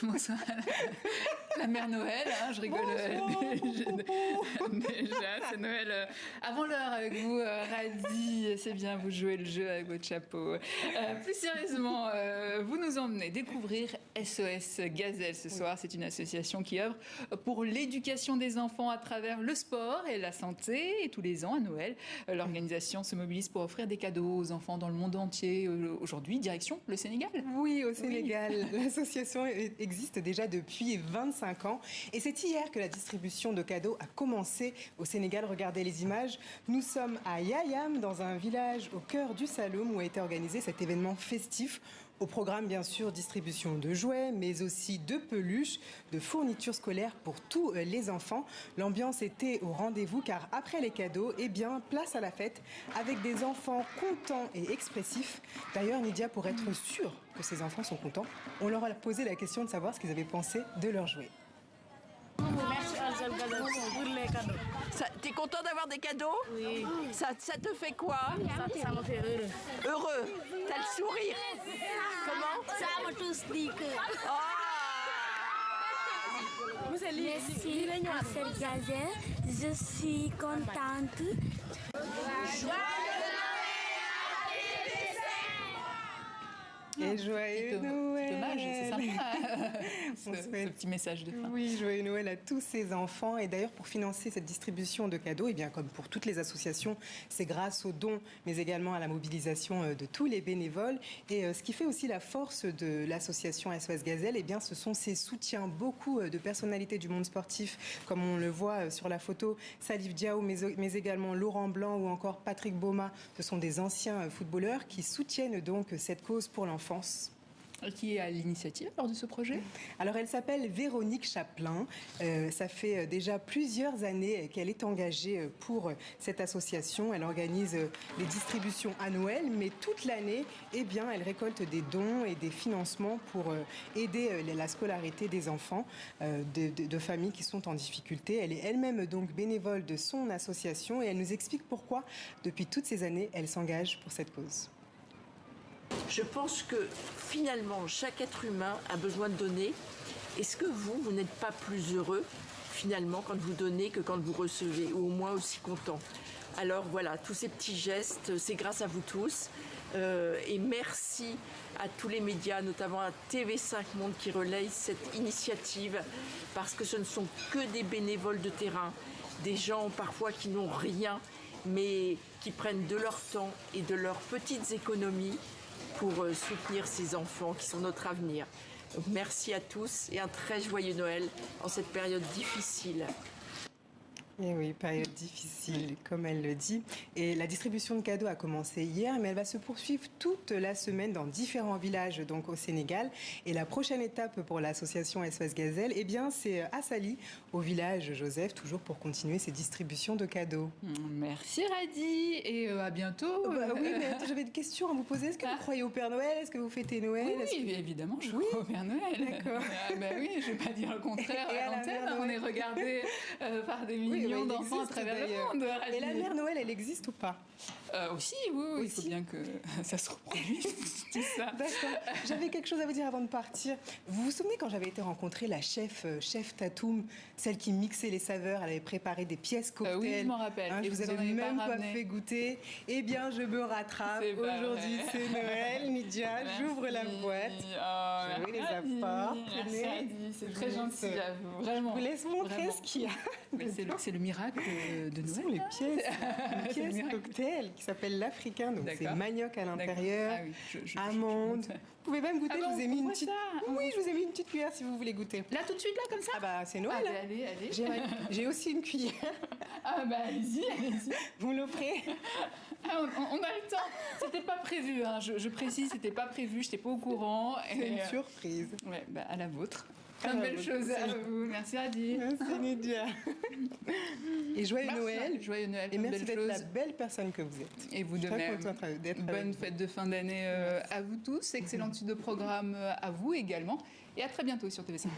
Bonsoir. La mère Noël, hein, je rigole. Déjà, c'est Noël avant l'heure avec vous, Radi. C'est bien, vous jouez le jeu avec votre chapeau. Plus sérieusement, vous nous emmenez découvrir SOS Gazelle ce soir. C'est une association qui œuvre pour l'éducation des enfants à travers le sport et la santé. Et tous les ans, à Noël, l'organisation se mobilise pour offrir des cadeaux aux enfants dans le monde entier. Aujourd'hui, direction le Sénégal. Oui, au Sénégal. Oui. L'association existe déjà depuis 25 ans. Et c'est hier que la distribution de cadeaux a commencé au Sénégal. Regardez les images. Nous sommes à Yayam, dans un village au cœur du Saloum, où a été organisé cet événement festif. Au programme, bien sûr, distribution de jouets, mais aussi de peluches, de fournitures scolaires pour tous les enfants. L'ambiance était au rendez-vous car après les cadeaux, eh bien, place à la fête avec des enfants contents et expressifs. D'ailleurs, Nidia, pour être sûr que ces enfants sont contents, on leur a posé la question de savoir ce qu'ils avaient pensé de leurs jouets. Merci Ansel Gazelle pour les cadeaux. T'es content d'avoir des cadeaux? Oui. Ça te fait quoi? Ça me fait heureux. Heureux? T'as le sourire? Comment? Ça me tous dit que... Merci Ansel Gazelle, je suis contente. Et joyeux Noël! C'est dommage, c'est sympa ce petit message de fin. Oui, joyeux Noël à tous ces enfants. Et d'ailleurs, pour financer cette distribution de cadeaux, et bien comme pour toutes les associations, c'est grâce aux dons, mais également à la mobilisation de tous les bénévoles. Et ce qui fait aussi la force de l'association SOS Gazelle, et bien, ce sont ses soutiens. Beaucoup de personnalités du monde sportif, comme on le voit sur la photo, Salif Diao, mais également Laurent Blanc ou encore Patrick Boma. Ce sont des anciens footballeurs qui soutiennent donc cette cause pour l'enfance. Qui est à l'initiative lors de ce projet? Alors, elle s'appelle Véronique Chaplin. Ça fait déjà plusieurs années qu'elle est engagée pour cette association. Elle organise les distributions à Noël, mais toute l'année, eh bien, elle récolte des dons et des financements pour aider la scolarité des enfants de familles qui sont en difficulté. Elle est elle-même donc bénévole de son association et elle nous explique pourquoi, depuis toutes ces années, elle s'engage pour cette cause. Je pense que finalement, chaque être humain a besoin de donner. Est-ce que vous n'êtes pas plus heureux finalement quand vous donnez que quand vous recevez, ou au moins aussi content? Alors voilà, tous ces petits gestes, c'est grâce à vous tous. Et merci à tous les médias, notamment à TV5 Monde qui relaye cette initiative, parce que ce ne sont que des bénévoles de terrain, des gens parfois qui n'ont rien, mais qui prennent de leur temps et de leurs petites économies pour soutenir ces enfants qui sont notre avenir. Donc, merci à tous et un très joyeux Noël en cette période difficile. Et oui, période difficile, comme elle le dit. Et la distribution de cadeaux a commencé hier, mais elle va se poursuivre toute la semaine dans différents villages donc au Sénégal. Et la prochaine étape pour l'association SOS Gazelle, eh bien, c'est à Saly, au village Joseph, toujours pour continuer ces distributions de cadeaux. Merci Radi, et à bientôt. Oui, mais j'avais une question à vous poser. Est-ce que vous croyez au Père Noël? Est-ce que vous fêtez Noël? Oui, évidemment, je crois au Père Noël. D'accord. Oui, je ne vais pas dire le contraire et à l'antenne. On est regardé par des millions d'enfants à travers le monde. Et la Mère Noël, elle existe ou pas? Aussi, oui, il faut bien que ça se reproduise, tout ça. D'accord. J'avais quelque chose à vous dire avant de partir. Vous vous souvenez quand j'avais été rencontrer la chef Tatoum, celle qui mixait les saveurs, elle avait préparé des pièces cocktails. Oui, je m'en rappelle. Je vous avais même pas fait goûter. Eh bien, je me rattrape. Aujourd'hui, c'est Noël. Nidia, j'ouvre la boîte. Je vous les apporte. Merci, Adi. C'est très gentil à vous. Vraiment. Je vous laisse montrer ce qu'il y a. C'est le miracle de Noël. Ce sont les pièces cocktail qui s'appelle l'Africain. Donc c'est manioc à l'intérieur, amandes. Vous pouvez même goûter. Je vous ai mis une petite. Oui, je vous ai mis une petite cuillère si vous voulez goûter. Là tout de suite là comme ça. Ah bah c'est Noël. Allez. J'ai aussi une cuillère. Ah bah allez-y. Vous me l'offrez. On a le temps. C'était pas prévu. Hein. Je précise, c'était pas prévu. J'étais pas au courant. C'est une surprise. Ouais, bah à la vôtre. Plein de belles choses à vous. Merci Adi. Merci Nidia. Et joyeux Noël. Joyeux Noël. Et merci d'être la belle personne que vous êtes. Et vous de même. Bonne fête de fin d'année à vous tous. Excellente suite de programme à vous également. Et à très bientôt sur TV5.